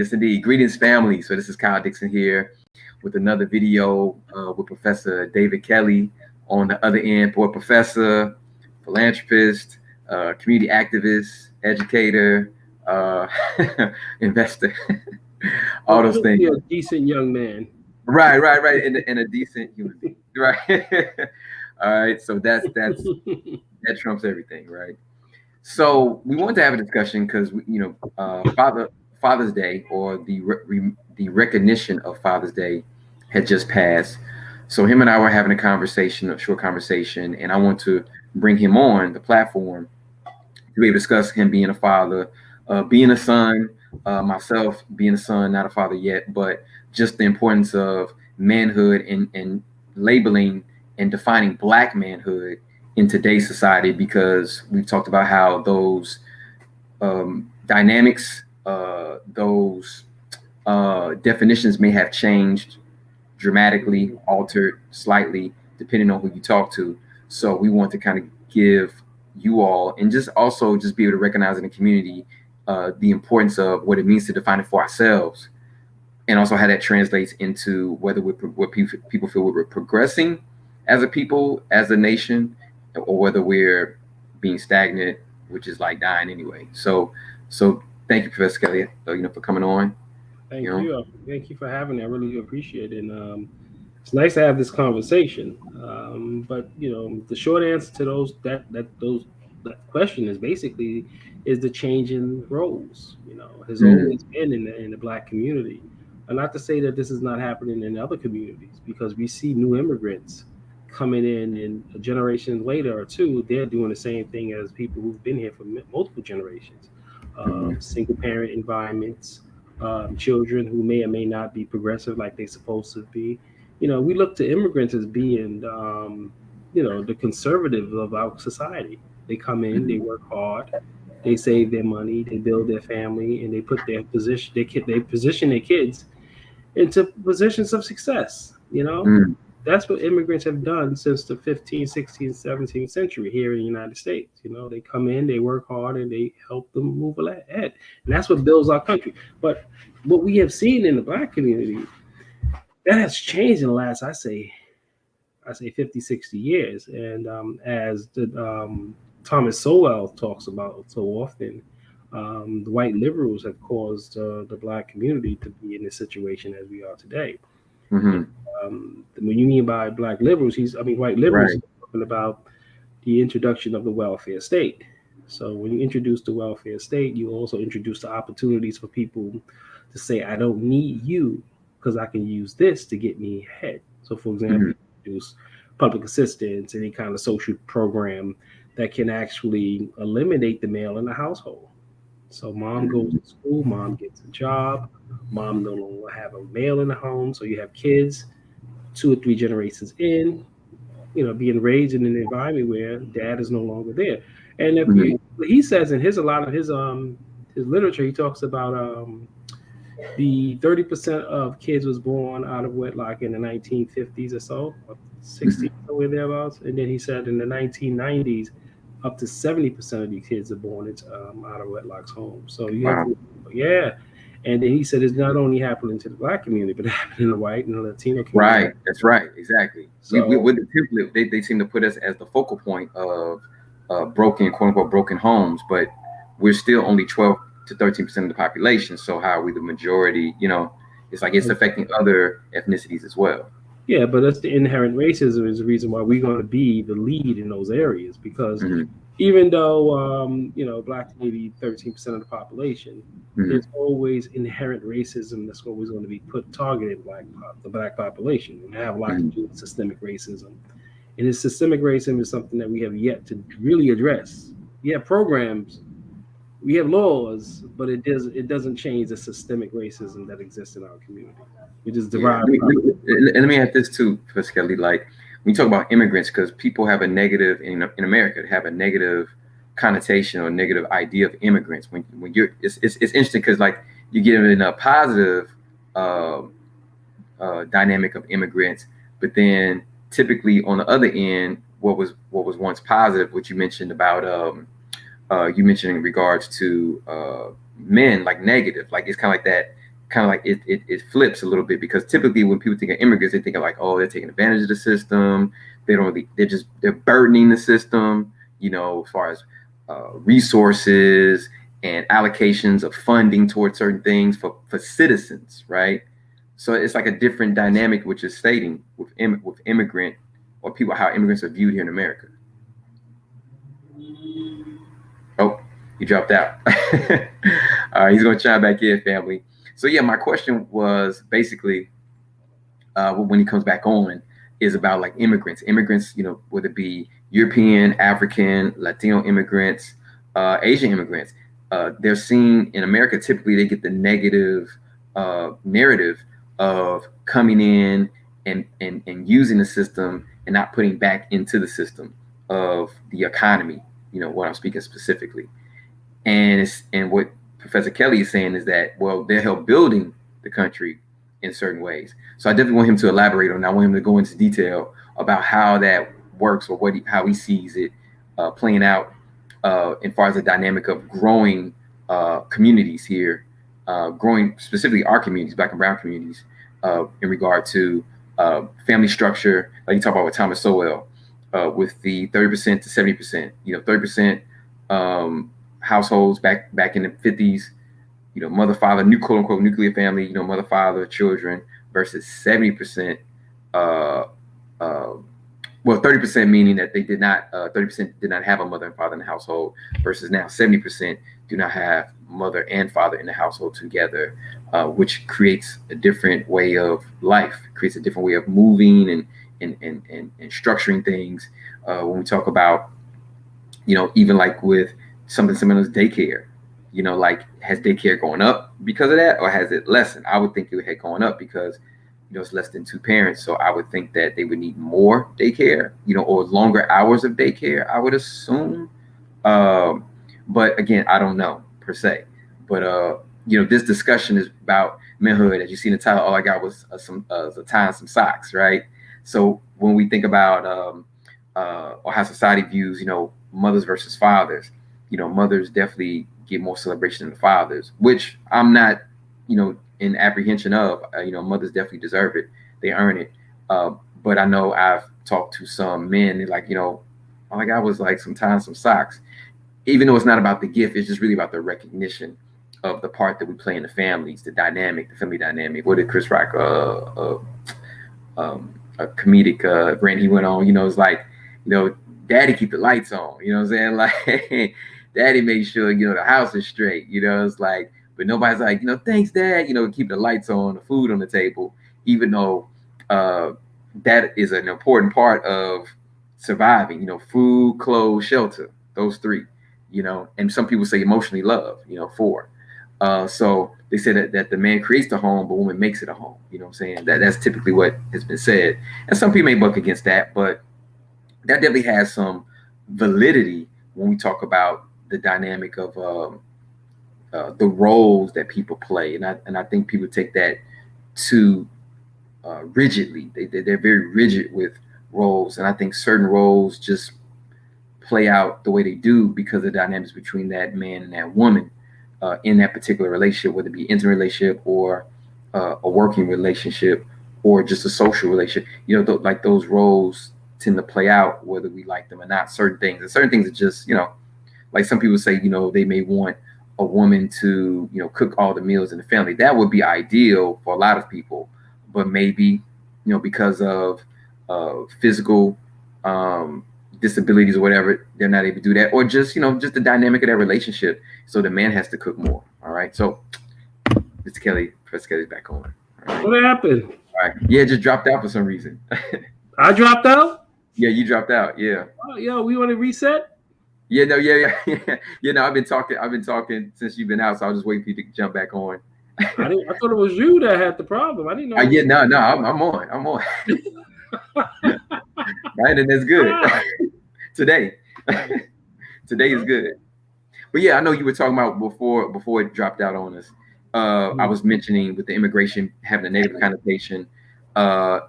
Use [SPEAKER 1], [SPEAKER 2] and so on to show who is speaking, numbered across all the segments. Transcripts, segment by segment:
[SPEAKER 1] Yes, indeed. Greetings, family. So this is Kyle Dixon here with another video with Professor David Kelly on the other end. For professor, philanthropist, community activist, educator, uh, investor, all those things.
[SPEAKER 2] A decent young man.
[SPEAKER 1] Right, and a decent human being. Right. All right. So that trumps everything, right? So we wanted to have a discussion because Father's Day, or the recognition of Father's Day, had just passed. So him and I were having a short conversation, and I want to bring him on the platform to be able to discuss him being a father, being a son, myself being a son, not a father yet, but just the importance of manhood and labeling and defining Black manhood in today's society, because we've talked about how those dynamics, those definitions may have changed dramatically, altered slightly, depending on who you talk to. So we want to kind of give you all, and just also just be able to recognize in the community the importance of what it means to define it for ourselves, and also how that translates into whether what people feel we're progressing as a people, as a nation, or whether we're being stagnant, which is like dying anyway. So thank you, Professor Kelly, for coming on.
[SPEAKER 2] Thank you. Thank you for having me. I really do appreciate it. And it's nice to have this conversation. But the short answer to that question is basically is the change in roles. Has always been in the Black community, and not to say that this is not happening in other communities, because we see new immigrants coming in, and a generation later or two, they're doing the same thing as people who've been here for multiple generations. Single parent environments, children who may or may not be progressive like they're supposed to be. We look to immigrants as being, the conservative of our society. They come in, they work hard, they save their money, they build their family, and they put they position their kids into positions of success. That's what immigrants have done since the 15th, 16th, 17th century here in the United States. They come in, they work hard, and they help them move ahead. And that's what builds our country. But what we have seen in the Black community, that has changed in the last, I say 50, 60 years. And as Thomas Sowell talks about so often, the white liberals have caused the Black community to be in this situation as we are today.
[SPEAKER 1] Mm-hmm.
[SPEAKER 2] When you mean by Black liberals, white liberals,
[SPEAKER 1] right.
[SPEAKER 2] talking about the introduction of the welfare state. So when you introduce the welfare state, you also introduce the opportunities for people to say, I don't need you because I can use this to get me ahead. So for example, you introduce public assistance, any kind of social program that can actually eliminate the male in the household. So mom goes to school, mom gets a job, mom no longer have a male in the home. So you have kids 2 or 3 generations in, being raised in an environment where dad is no longer there. And he says in a lot of his literature, he talks about the 30% of kids was born out of wedlock in the 1950s or so, 60s, somewhere thereabouts. And then he said in the 1990s, up to 70% of these kids are born out of wedlock's home. So you have to, and then he said it's not only happening to the Black community, but happening in the white and the Latino community.
[SPEAKER 1] Right, that's right, exactly. So with the template, they seem to put us as the focal point of broken, quote unquote, broken homes, but we're still only 12 to 13% of the population. So how are we the majority? It's like it's affecting other ethnicities as well.
[SPEAKER 2] Yeah, but that's the inherent racism is the reason why we're going to be the lead in those areas, because even though, Black may be 13% of the population, there's always inherent racism that's always going to be targeted the Black population, and have a lot to do with systemic racism. And this systemic racism is something that we have yet to really address. We have programs, we have laws, but it doesn't change the systemic racism that exists in our community. We just derive.
[SPEAKER 1] And let me add this too, Professor Kelly. Like when you talk about immigrants, because people have a negative in America, have a negative connotation or negative idea of immigrants. When you're, it's interesting because like you get in a positive dynamic of immigrants, but then typically on the other end, what was once positive, what you mentioned about you mentioned in regards to men, like negative, like it's kind of like that kind of like it flips a little bit, because typically when people think of immigrants, they think of like, oh, they're taking advantage of the system. They don't really, they're burdening the system, as far as resources and allocations of funding towards certain things for citizens, right? So it's like a different dynamic, which is stating with immigrant, or people, how immigrants are viewed here in America. Oh, he dropped out. All right, he's gonna chime back in, family. So yeah, my question was basically, when he comes back on, is about like immigrants, whether it be European, African, Latino immigrants, Asian immigrants. They're seen in America, typically they get the negative narrative of coming in and using the system and not putting back into the system of the economy, what I'm speaking specifically. And what Professor Kelly is saying is that, well, they're help building the country in certain ways. So I definitely want him to elaborate on that. I want him to go into detail about how that works, or how he sees it playing out as far as the dynamic of growing communities here, growing specifically our communities, Black and Brown communities, in regard to family structure, like you talk about with Thomas Sowell, with the 30% to 70%, 30% households back in the 50s, mother, father, quote unquote nuclear family, mother, father, children, versus 70%, well, 30% meaning that they did not, 30% did not have a mother and father in the household, versus now 70% do not have mother and father in the household together, which creates a different way of life, creates a different way of moving and structuring things. When we talk about, even like with something similar as daycare, like, has daycare gone up because of that, or has it lessened? I would think it had gone up because, it's less than two parents. So I would think that they would need more daycare, or longer hours of daycare, I would assume. But again, I don't know per se. But, this discussion is about manhood. As you see in the title, all I got was a tie and some socks, right? So when we think about or how society views, mothers versus fathers, mothers definitely get more celebration than the fathers, which I'm not, in apprehension of. Mothers definitely deserve it; they earn it. But I know I've talked to some men, they're like, all I got was like some ties, some socks. Even though it's not about the gift, it's just really about the recognition of the part that we play in the families, the family dynamic. What did Chris Rock, a comedic rant he went on? It's like, daddy keep the lights on. You know what I'm saying? Like, daddy make sure, the house is straight. It's like, but nobody's like, thanks, dad, keep the lights on, the food on the table, even though that is an important part of surviving, food, clothes, shelter, those three, and some people say emotionally love, four. So they say that the man creates the home, but woman makes it a home. You know what I'm saying? That's typically what has been said. And some people may buck against that, but that definitely has some validity when we talk about the dynamic of the roles that people play. And I think people take that too rigidly. They're very rigid with roles. And I think certain roles just play out the way they do because of the dynamics between that man and that woman in that particular relationship, whether it be intimate relationship or a working relationship or just a social relationship. Like those roles tend to play out whether we like them or not. Certain things are just, like some people say, they may want a woman to, cook all the meals in the family. That would be ideal for a lot of people, but maybe, because of physical disabilities or whatever, they're not able to do that, or just, just the dynamic of that relationship. So the man has to cook more. All right. So Mr. Kelly, Professor Kelly's back on. All
[SPEAKER 2] right. What happened?
[SPEAKER 1] All right. Yeah, just dropped out for some reason.
[SPEAKER 2] I dropped out?
[SPEAKER 1] Yeah, you dropped out. Yeah.
[SPEAKER 2] Oh, yo, we want to reset?
[SPEAKER 1] Yeah, no, yeah. I've been talking since you've been out, so I'll just wait for you to jump back on.
[SPEAKER 2] I thought it was you that had the problem. I didn't know.
[SPEAKER 1] Yeah, no, I'm on. Right, and that's good. Today is good. But yeah, I know you were talking about before it dropped out on us. I was mentioning with the immigration having a negative connotation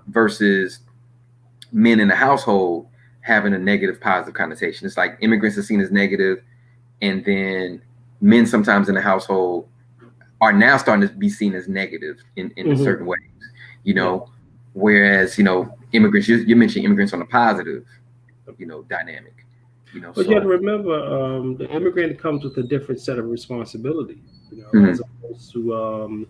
[SPEAKER 1] versus men in the household having a negative positive connotation. It's like immigrants are seen as negative, and then men sometimes in the household are now starting to be seen as negative in certain ways, you know, whereas, you know, immigrants, you mentioned immigrants on a positive, you know, dynamic, you know,
[SPEAKER 2] But you have to
[SPEAKER 1] so.
[SPEAKER 2] remember, the immigrant comes with a different set of responsibility, you know, as opposed to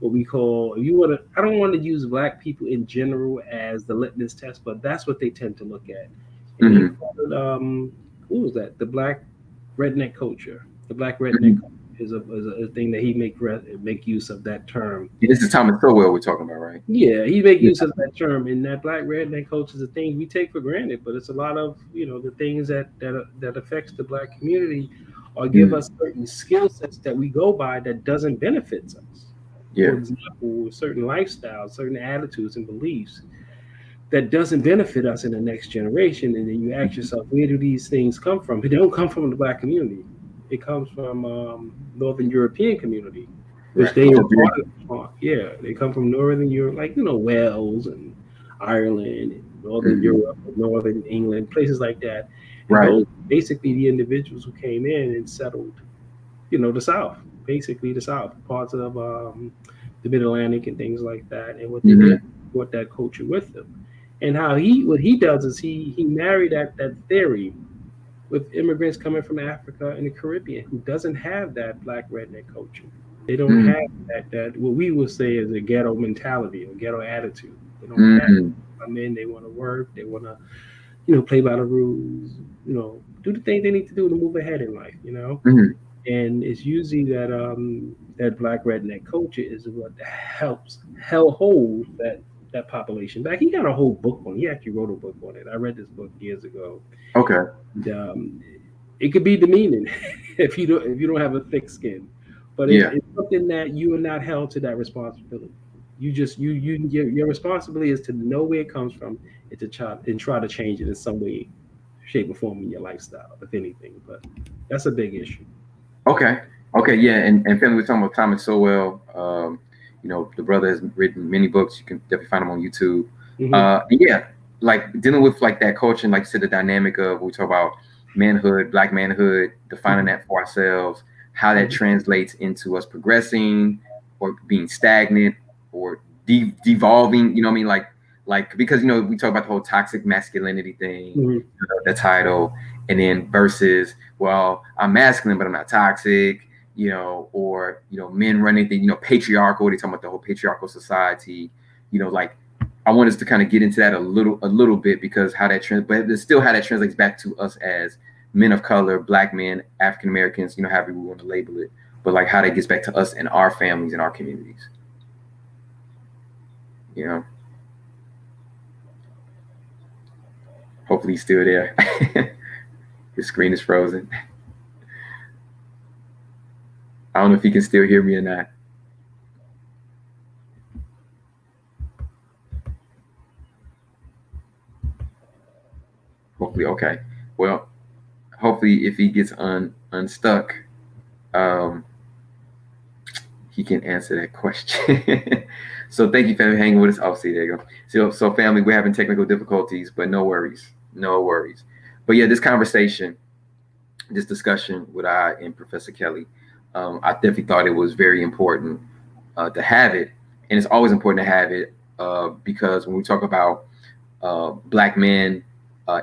[SPEAKER 2] what we call, if you want to, I don't want to use black people in general as the litmus test, but that's what they tend to look at. And they
[SPEAKER 1] Mhm.
[SPEAKER 2] call it, what was that? The black redneck culture. The black redneck
[SPEAKER 1] Mhm.
[SPEAKER 2] culture is a thing that he make use of that term.
[SPEAKER 1] This is Thomas Sowell we're talking about, right?
[SPEAKER 2] Yeah, he make
[SPEAKER 1] Yeah.
[SPEAKER 2] use of that term, and that black redneck culture is a thing we take for granted, but it's a lot of, you know, the things that affects the black community, or give
[SPEAKER 1] Mhm.
[SPEAKER 2] us certain skill sets that we go by that doesn't benefit us. For
[SPEAKER 1] Yeah.
[SPEAKER 2] example, certain lifestyles, certain attitudes and beliefs that doesn't benefit us in the next generation, and then you ask yourself, where do these things come from? They don't come from the black community. It comes from Northern European community, which
[SPEAKER 1] Right.
[SPEAKER 2] they
[SPEAKER 1] Which
[SPEAKER 2] were
[SPEAKER 1] is very.
[SPEAKER 2] part of. Yeah, they come from Northern Europe, like, you know, Wales and Ireland and Northern
[SPEAKER 1] Mhm.
[SPEAKER 2] Europe, and Northern England, places like that. And
[SPEAKER 1] Right.
[SPEAKER 2] those basically the individuals who came in and settled, you know, the South, basically the South, parts of the Mid Atlantic and things like that. And what they did,
[SPEAKER 1] Mhm.
[SPEAKER 2] brought that culture with them. And how what he does is he married that theory with immigrants coming from Africa and the Caribbean who doesn't have that black redneck culture. They don't have
[SPEAKER 1] Mhm.
[SPEAKER 2] that what we would say is a ghetto mentality or ghetto attitude. They don't have.
[SPEAKER 1] Mhm.
[SPEAKER 2] I mean, they want to work. They want to, you know, play by the rules. You know, do the things they need to do to move ahead in life. You know,
[SPEAKER 1] Mhm.
[SPEAKER 2] and it's usually that black redneck culture is what helps help hold that population back. He got a whole book on. He actually wrote a book on it. I read this book years ago.
[SPEAKER 1] Okay.
[SPEAKER 2] And, it could be demeaning if you don't have a thick skin, but
[SPEAKER 1] Yeah.
[SPEAKER 2] it's something that you are not held to that responsibility. You just your responsibility is to know where it comes from and try to change it in some way, shape, or form in your lifestyle, if anything. But that's a big issue.
[SPEAKER 1] Okay. Okay. Yeah. And family, we're talking about Thomas Sowell. You know, the brother has written many books. You can definitely find him on YouTube.
[SPEAKER 2] Hmm.
[SPEAKER 1] And yeah, like dealing with like that culture and like you said, the dynamic of we talk about manhood, black manhood, defining
[SPEAKER 2] Hmm.
[SPEAKER 1] that for ourselves, how that
[SPEAKER 2] Hmm.
[SPEAKER 1] translates into us progressing or being stagnant or devolving. You know what I mean? Like because you know we talk about the whole toxic masculinity thing,
[SPEAKER 2] Hmm.
[SPEAKER 1] the title, and then versus well, I'm masculine, but I'm not toxic, you know, or, you know, men running the, you know, patriarchal, they talking about the whole patriarchal society, you know, like I want us to kind of get into that a little bit because how that but it's still how that translates back to us as men of color, black men, African Americans, you know, however we want to label it, but like how that gets back to us and our families and our communities, you know. Hopefully he's still there. His screen is frozen. I don't know if he can still hear me or not. Hopefully, okay. Well, hopefully if he gets unstuck, um, he can answer that question. So thank you, family, hanging with us. Oh, see, there you go. So family, we're having technical difficulties, but no worries, no worries. But yeah, this conversation, this discussion with I and Professor Kelly, I definitely thought it was very important to have it, and it's always important to have it because when we talk about black men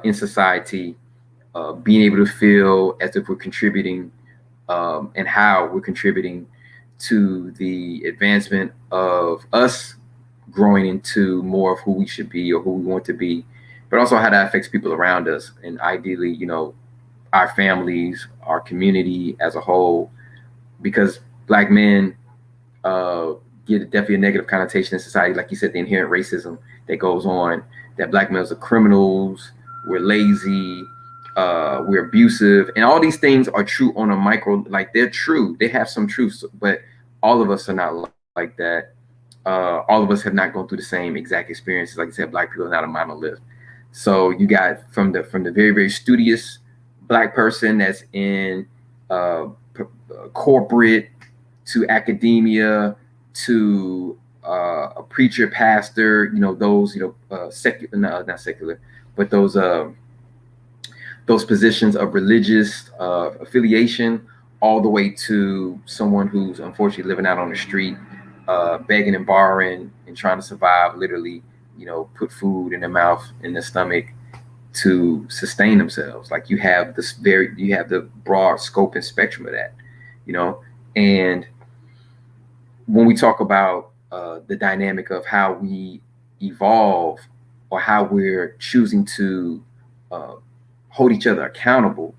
[SPEAKER 1] in society, being able to feel as if we're contributing and how we're contributing to the advancement of us growing into more of who we should be or who we want to be, but also how that affects people around us and ideally, you know, our families, our community as a whole, because black men get definitely a negative connotation in society. Like you said, the inherent racism that goes on, that black males are criminals, we're lazy, we're abusive, and all these things are true on a micro, like they're true. They have some truths, but all of us are not like that. All of us have not gone through the same exact experiences. Like you said, black people are not a monolith. So you got from the very very studious black person that's in corporate to academia to a preacher, pastor, you know, those, you know, secular, no, not secular, but those positions of religious affiliation, all the way to someone who's unfortunately living out on the street, begging and borrowing and trying to survive, literally, put food in their mouth, in their stomach to sustain themselves. Like you have the broad scope and spectrum of that, and when we talk about the dynamic of how we evolve or how we're choosing to uh, hold each other accountable,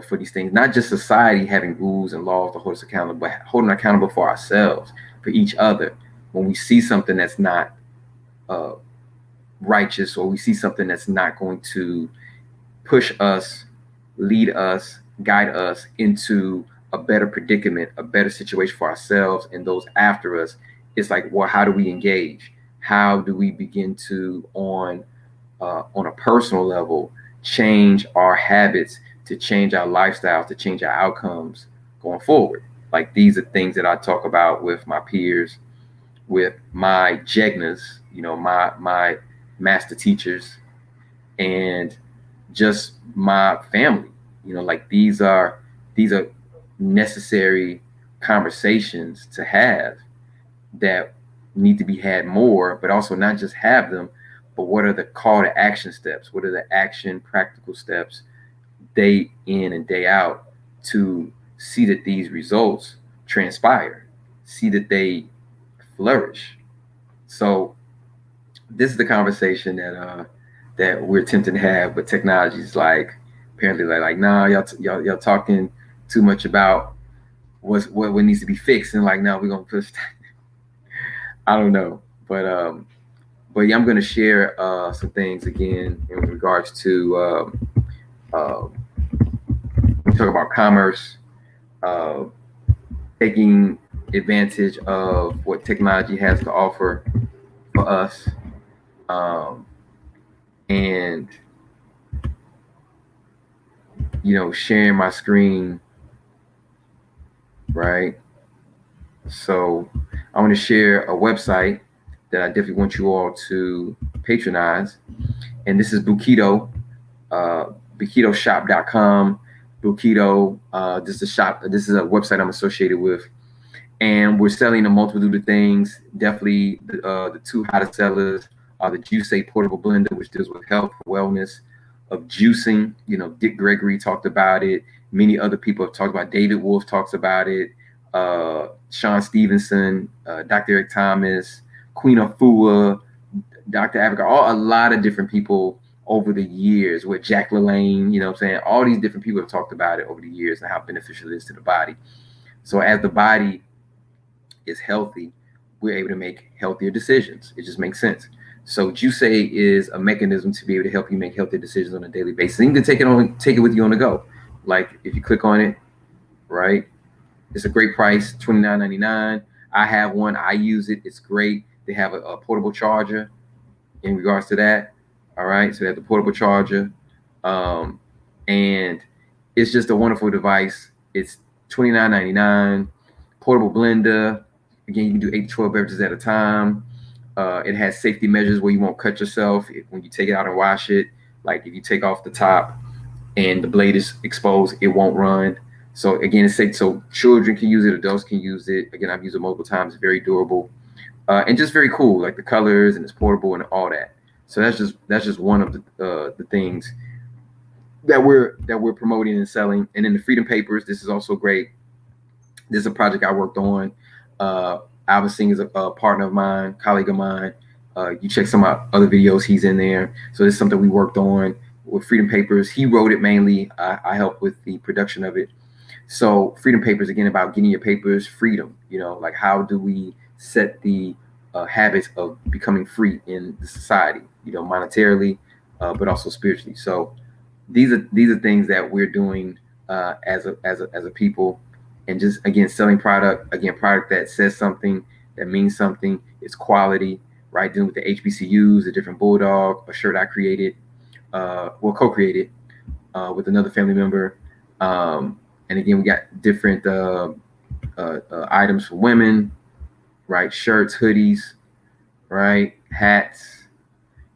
[SPEAKER 1] for these things, not just society having rules and laws to hold us accountable, but holding accountable for ourselves, for each other. When we see something that's not uh, righteous, or we see something that's not going to push us, lead us, guide us into a better predicament, a better situation for ourselves and those after us, it's like, well, how do we engage? How do we begin to, on a personal level, change our habits, to change our lifestyles, to change our outcomes going forward? Like, these are things that I talk about with my peers, with my jegnas, my master teachers, and just my family. Like, these are necessary conversations to have, that need to be had more, but also not just have them, but what are the call to action steps? What are the action practical steps day in and day out to see that these results transpire, see that they flourish? So this is the conversation that we're attempting to have, but technology is like, apparently, like nah, y'all talking too much about what needs to be fixed, and like, now we're gonna push. I don't know, but yeah, I'm gonna share some things again in regards to we talk about commerce, uh, taking advantage of what technology has to offer for us, um, and sharing my screen, right? So I want to share a website that I definitely want you all to patronize, and this is Bukito, BukitoShop.com. Bukito, this is a shop. This is a website I'm associated with, and we're selling a multitude of things. Definitely, the two hottest sellers are the Juice portable blender, which deals with health, wellness of juicing. Dick Gregory talked about it. Many other people have talked about it. David Wolf talks about it. Sean Stevenson, Dr. Eric Thomas, Queen Afua, Dr. Africa, a lot of different people over the years, with Jack LaLanne, what I'm saying? All these different people have talked about it over the years and how beneficial it is to the body. So as the body is healthy, we're able to make healthier decisions. It just makes sense. So Juice is a mechanism to be able to help you make healthy decisions on a daily basis. And you can take it with you on the go. Like, if you click on it, right? It's a great price, $29.99. I have one. I use it. It's great. They have a portable charger in regards to that. All right. So they have the portable charger. And it's just a wonderful device. It's $29.99. Portable blender. Again, you can do 8 to 12 beverages at a time. It has safety measures where you won't cut yourself when you take it out and wash it. Like, if you take off the top and the blade is exposed, it won't run. So again, it's safe. So children can use it, adults can use it. Again, I've used it multiple times. It's very durable, and just very cool. Like the colors, and it's portable and all that. So that's just one of the things that we're promoting and selling. And then the Freedom Papers. This is also great. This is a project I worked on. Alvin Singh is a partner of mine, colleague of mine. You check some of my other videos, he's in there. So this is something we worked on with Freedom Papers. He wrote it mainly. I helped with the production of it. So Freedom Papers, again, about getting your papers, freedom. Like, how do we set the habits of becoming free in the society? Monetarily, but also spiritually. So these are things that we're doing as a people, and just, again, selling product that says something, that means something. It's quality, right? Dealing with the HBCUs, the different Bulldog, a shirt I created, co-created with another family member. And again, we got different items for women, right? Shirts, hoodies, right? Hats.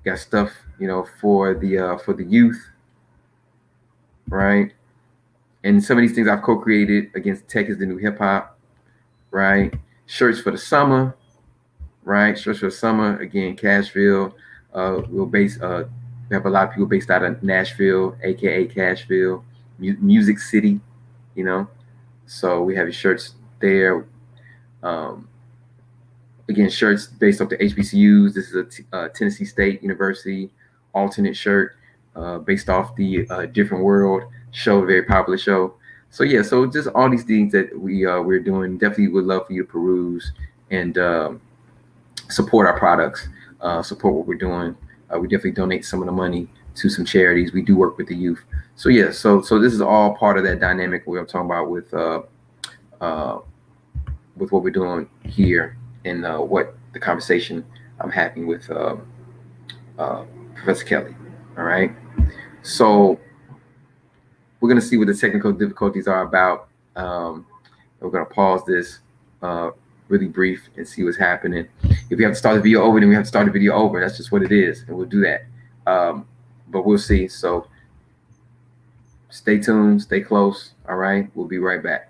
[SPEAKER 1] Got stuff, for the youth, right? And some of these things I've co-created. Against tech is the new hip hop, right? Shirts for the summer, right? Shirts for the summer. Again, Cashville. We'll base. We have a lot of people based out of Nashville, aka Cashville, Music City. You know, so we have your shirts there. Um, Again, shirts based off the HBCUs. This is a Tennessee State University alternate shirt based off the Different World show, a very popular show. So yeah, so just all these things that we're doing. Definitely would love for you to peruse and support our products, support what we're doing. We definitely donate some of the money to some charities. We do work with the youth. So yeah, so this is all part of that dynamic we are talking about with what we're doing here and what the conversation I'm having with Professor Kelly. All right. So we're going to see what the technical difficulties are about. We're going to pause this really brief and see what's happening. If we have to start the video over, then we have to start the video over. That's just what it is, and we'll do that. But we'll see. So stay tuned, stay close. All right. We'll be right back.